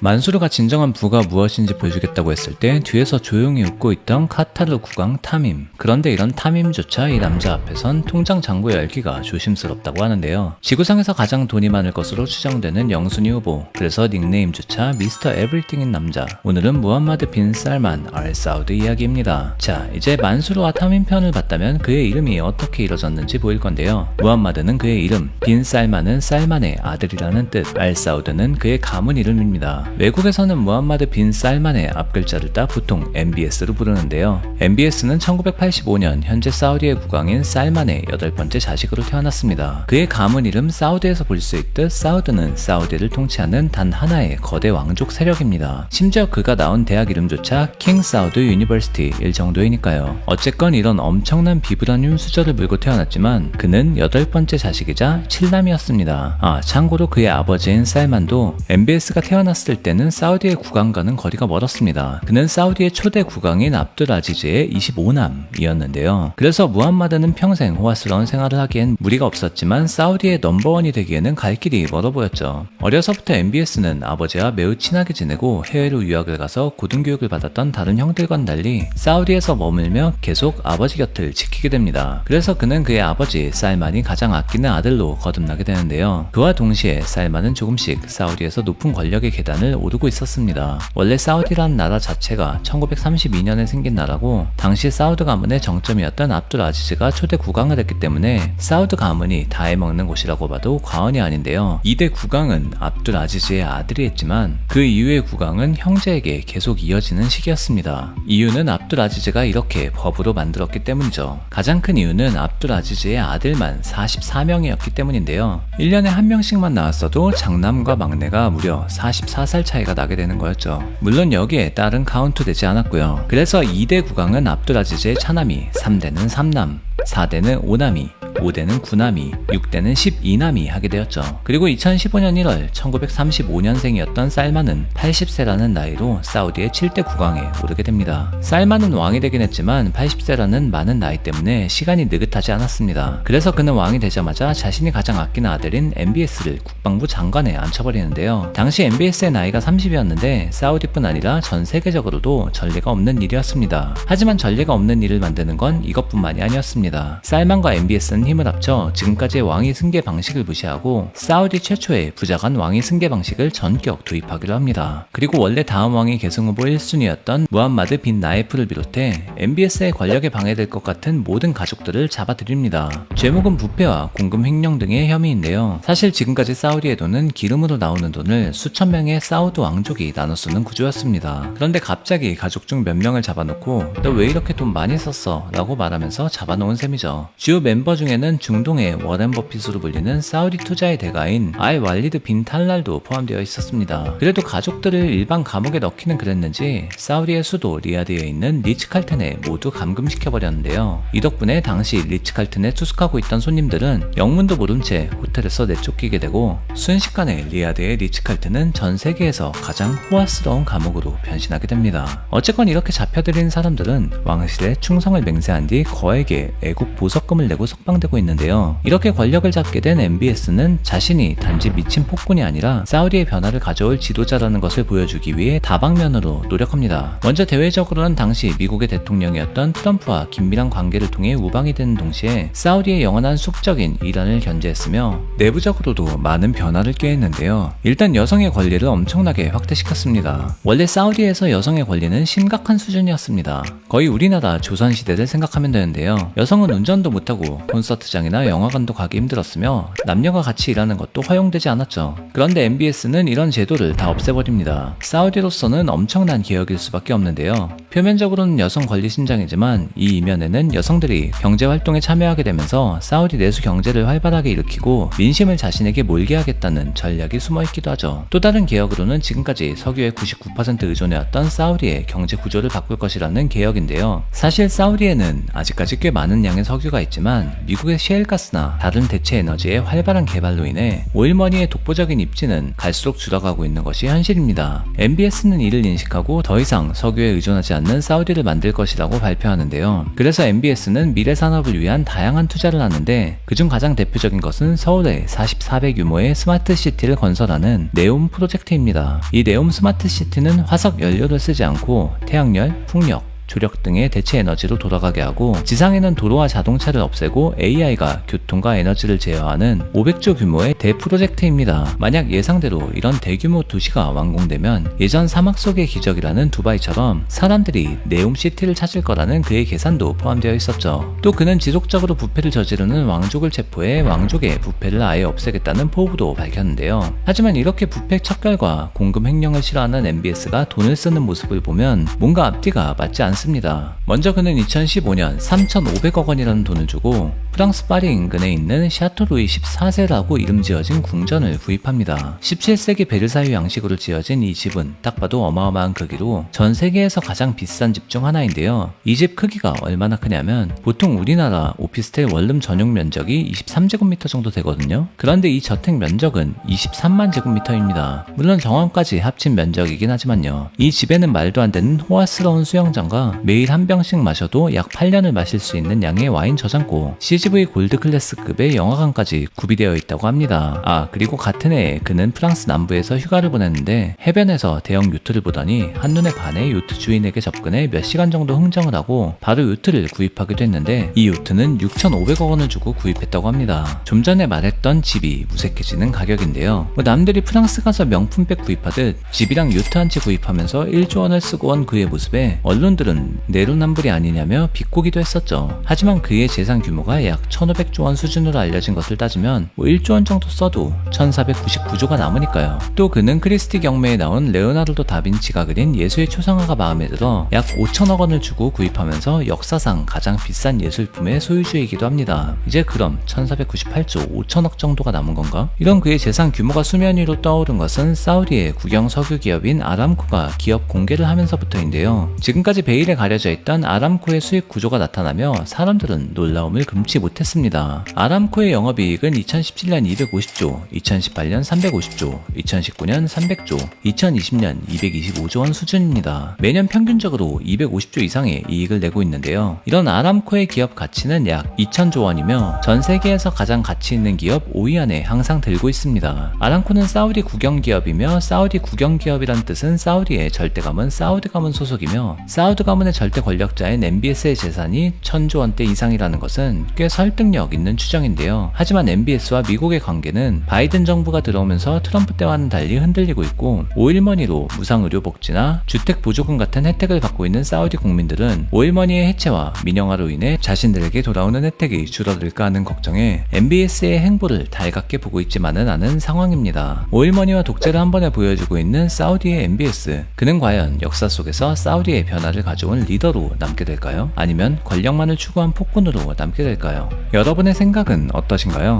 만수르가 진정한 부가 무엇인지 보여주겠다고 했을 때 뒤에서 조용히 웃고 있던 카타르 국왕 타밈. 그런데 이런 타밈조차 이 남자 앞에선 통장 잔고 열기가 조심스럽다고 하는데요. 지구상에서 가장 돈이 많을 것으로 추정되는 영순위 후보. 그래서 닉네임조차 미스터 에브리띵인 남자. 오늘은 무함마드 빈 살만 알 사우드 이야기입니다. 자, 이제 만수르와 타밈 편을 봤다면 그의 이름이 어떻게 이뤄졌는지 보일 건데요. 무함마드는 그의 이름, 빈 살만은 살만의 아들이라는 뜻, 알 사우드는 그의 가문 이름입니다. 외국에서는 무함마드 빈 살만의 앞글자를 따 보통 MBS로 부르는데요. MBS는 1985년 현재 사우디의 국왕인 살만의 8번째 자식으로 태어났습니다. 그의 가문 이름 사우드에서 볼 수 있듯 사우드는 사우디를 통치하는 단 하나의 거대 왕족 세력입니다. 심지어 그가 나온 대학 이름조차 킹 사우드 유니버시티일 정도이니까요. 어쨌건 이런 엄청난 비브라늄 수저를 물고 태어났지만 그는 8번째 자식이자 칠남이었습니다. 참고로 그의 아버지인 살만도 MBS가 태어났을 때는 사우디의 국왕과는 거리가 멀었습니다. 그는 사우디의 초대 국왕인 압둘 아지즈의 25남이었는데요. 그래서 무함마드는 평생 호화스러운 생활을 하기엔 무리가 없었지만 사우디의 넘버원이 되기에는 갈 길이 멀어 보였죠. 어려서부터 MBS는 아버지와 매우 친하게 지내고 해외로 유학을 가서 고등교육을 받았던 다른 형들과는 달리 사우디에서 머물며 계속 아버지 곁을 지키게 됩니다. 그래서 그는 그의 아버지 살만이 가장 아끼는 아들로 거듭나게 되는데요. 그와 동시에 살만은 조금씩 사우디에서 높은 권력의 계단을 오르고 있었습니다. 원래 사우디라는 나라 자체가 1932년에 생긴 나라고 당시 사우드 가문의 정점이었던 압둘 아지즈가 초대 국왕을 했기 때문에 사우드 가문이 다 해먹는 곳이라고 봐도 과언이 아닌데요. 2대 국왕은 압둘 아지즈의 아들이 했지만 그 이후의 국왕은 형제에게 계속 이어지는 시기였습니다. 이유는 압둘 아지즈가 이렇게 법으로 만들었기 때문이죠. 가장 큰 이유는 압둘 아지즈의 아들만 44명이었기 때문인데요. 1년에 한 명씩만 나왔어도 장남과 막내가 무려 44살 차이가 나게 되는 거였죠. 물론 여기에 딸은 카운트되지 않았고요. 그래서 2대 국왕은 압둘 아지즈의 차남이, 3대는 3남, 4대는 5남이, 5대는 9남이, 6대는 12남이 하게 되었죠. 그리고 2015년 1월 1935년생이었던 살만은 80세라는 나이로 사우디의 7대 국왕에 오르게 됩니다. 살만은 왕이 되긴 했지만 80세라는 많은 나이 때문에 시간이 느긋하지 않았습니다. 그래서 그는 왕이 되자마자 자신이 가장 아끼는 아들인 MBS를 국방부 장관에 앉혀버리는데요. 당시 MBS의 나이가 30이었는데 사우디뿐 아니라 전 세계적으로도 전례가 없는 일이었습니다. 하지만 전례가 없는 일을 만드는 건 이것뿐만이 아니었습니다. 살만과 MBS는 힘을 합쳐 지금까지의 왕위 승계 방식을 무시하고 사우디 최초의 부자간 왕위 승계 방식을 전격 도입하기로 합니다. 그리고 원래 다음 왕위 계승 후보 1순위였던 무함마드 빈 나이프를 비롯해 MBS의 권력에 방해될 것 같은 모든 가족들을 잡아들입니다. 죄목은 부패와 공금 횡령 등의 혐의인데요. 사실 지금까지 사우디의 돈은 기름으로 나오는 돈을 수천 명의 사우드 왕족이 나눠 쓰는 구조였습니다. 그런데 갑자기 가족 중 몇 명을 잡아놓고 너 왜 이렇게 돈 많이 썼어? 라고 말하면서 잡아놓은 셈이죠. 주요 멤버 중에는 중동의 워렌 버핏으로 불리는 사우디 투자의 대가인 알 왈리드 빈 탈랄도 포함되어 있었습니다. 그래도 가족들을 일반 감옥에 넣기는 그랬는지 사우디의 수도 리야드에 있는 리츠 칼튼에 모두 감금시켜버렸는데요. 이 덕분에 당시 리츠 칼튼에 투숙하고 있던 손님들은 영문도 모른 채 호텔에서 내쫓기게 되고 순식간에 리야드의 리츠 칼튼은 전 세계에서 가장 호화스러운 감옥으로 변신하게 됩니다. 어쨌건 이렇게 잡혀들인 사람들은 왕실에 충성을 맹세한 뒤 거액의 애국 보석금을 내고 석방되고 있는데요. 이렇게 권력을 잡게 된 MBS는 자신이 단지 미친 폭군이 아니라 사우디의 변화를 가져올 지도자라는 것을 보여주기 위해 다방면으로 노력합니다. 먼저 대외적으로는 당시 미국의 대통령이었던 트럼프와 긴밀한 관계를 통해 우방이 되는 동시에 사우디의 영원한 숙적인 이란을 견제했으며 내부적으로도 많은 변화를 꾀했는데요. 일단 여성의 권리를 엄청나게 확대시켰습니다. 원래 사우디에서 여성의 권리는 심각한 수준이었습니다. 거의 우리나라 조선시대를 생각하면 되는데요. 여성은 운전도 못하고 콘서트장이나 영화관도 가기 힘들었으며 남녀가 같이 일하는 것도 허용되지 않았죠. 그런데 MBS는 이런 제도를 다 없애버립니다. 사우디로서는 엄청난 개혁일 수밖에 없는데요. 표면적으로는 여성 권리 신장이지만 이 이면에는 여성들이 경제활동에 참여하게 되면서 사우디 내수 경제를 활발하게 일으키고 민심을 자신에게 몰게 하겠다는 전략이 숨어있기도 하죠. 또 다른 개혁으로는 지금까지 석유의 99% 의존해왔던 사우디의 경제 구조를 바꿀 것이라는 개혁인데요. 사실 사우디에는 아직까지 꽤 많은 양의 석유가 있지만 미국 미국의 셰일가스나 다른 대체 에너지의 활발한 개발로 인해 오일머니의 독보적인 입지는 갈수록 줄어가고 있는 것이 현실입니다. MBS는 이를 인식하고 더 이상 석유에 의존하지 않는 사우디를 만들 것이라고 발표하는데요. 그래서 MBS는 미래 산업을 위한 다양한 투자를 하는데 그중 가장 대표적인 것은 서울에 44배 규모의 스마트 시티를 건설하는 네옴 프로젝트입니다. 이 네옴 스마트 시티는 화석 연료를 쓰지 않고 태양열, 풍력, 조력 등의 대체 에너지로 돌아가게 하고 지상에는 도로와 자동차를 없애고 AI가 교통과 에너지를 제어하는 500조 규모의 대프로젝트입니다. 만약 예상대로 이런 대규모 도시가 완공되면 예전 사막 속의 기적이라는 두바이처럼 사람들이 네옴시티를 찾을 거라는 그의 계산도 포함되어 있었죠. 또 그는 지속적으로 부패를 저지르는 왕족을 체포해 왕족의 부패를 아예 없애겠다는 포부도 밝혔는데요. 하지만 이렇게 부패 척결과 공금 횡령을 싫어하는 MBS가 돈을 쓰는 모습을 보면 뭔가 앞뒤가 맞지 않습니다. 먼저 그는 2015년 3,500억 원이라는 돈을 주고 프랑스 파리 인근에 있는 샤토루이 14세라고 이름 지어진 궁전을 구입합니다. 17세기 베르사유 양식으로 지어진 이 집은 딱 봐도 어마어마한 크기로 전 세계에서 가장 비싼 집 중 하나인데요. 이 집 크기가 얼마나 크냐면 보통 우리나라 오피스텔 원룸 전용 면적이 23제곱미터 정도 되거든요. 그런데 이 저택 면적은 23만 제곱미터입니다. 물론 정원까지 합친 면적이긴 하지만요. 이 집에는 말도 안 되는 호화스러운 수영장과 매일 한 병씩 마셔도 약 8년을 마실 수 있는 양의 와인 저장고, CGV 골드 클래스급의 영화관까지 구비되어 있다고 합니다. 그리고 같은 해에 그는 프랑스 남부에서 휴가를 보냈는데 해변에서 대형 요트를 보더니 한눈에 반해 요트 주인에게 접근해 몇 시간 정도 흥정을 하고 바로 요트를 구입하기도 했는데 이 요트는 6,500억 원을 주고 구입했다고 합니다. 좀 전에 말했던 집이 무색해지는 가격인데요. 남들이 프랑스 가서 명품백 구입하듯 집이랑 요트 한 채 구입하면서 1조 원을 쓰고 온 그의 모습에 언론들은 내로남불이 아니냐며 비꼬기도 했었죠. 하지만 그의 재산 규모가 약 1,500조 원 수준으로 알려진 것을 따지면 1조 원 정도 써도 1,499조가 남으니까요. 또 그는 크리스티 경매에 나온 레오나르도 다빈치가 그린 예수의 초상화가 마음에 들어 약 5천억 원을 주고 구입하면서 역사상 가장 비싼 예술품의 소유주이기도 합니다. 이제 그럼 1,498조 5천억 정도가 남은 건가? 이런 그의 재산 규모가 수면 위로 떠오른 것은 사우디의 국영 석유 기업인 아람코가 기업 공개를 하면서부터인데요. 지금까지 베일에 가려져 있던 아람코의 수익 구조가 나타나며 사람들은 놀라움을 금치 못했습니다. 아람코의 영업이익은 2017년 250조, 2018년 350조, 2019년 300조, 2020년 225조 원 수준입니다. 매년 평균적으로 250조 이상의 이익을 내고 있는데요. 이런 아람코의 기업 가치는 약 2,000조 원이며 전 세계에서 가장 가치 있는 기업 5위 안에 항상 들고 있습니다. 아람코는 사우디 국영기업이며 사우디 국영기업이란 뜻은 사우디의 절대가문 사우드 가문 소속이며 사우드 가문의 절대 권력자인 MBS의 재산이 1,000조 원대 이상이라는 것은 꽤 설득력 있는 추정인데요. 하지만 MBS와 미국의 관계는 바이든 정부가 들어오면서 트럼프 때와는 달리 흔들리고 있고 오일머니로 무상의료 복지나 주택 보조금 같은 혜택을 받고 있는 사우디 국민들은 오일머니의 해체와 민영화로 인해 자신들에게 돌아오는 혜택이 줄어들까 하는 걱정에 MBS의 행보를 달갑게 보고 있지만은 않은 상황입니다. 오일머니와 독재를 한 번에 보여주고 있는 사우디의 MBS, 그는 과연 역사 속에서 사우디의 변화를 가져온 리더로 남게 될까요? 아니면 권력만을 추구한 폭군으로 남게 될까요? 여러분의 생각은 어떠신가요?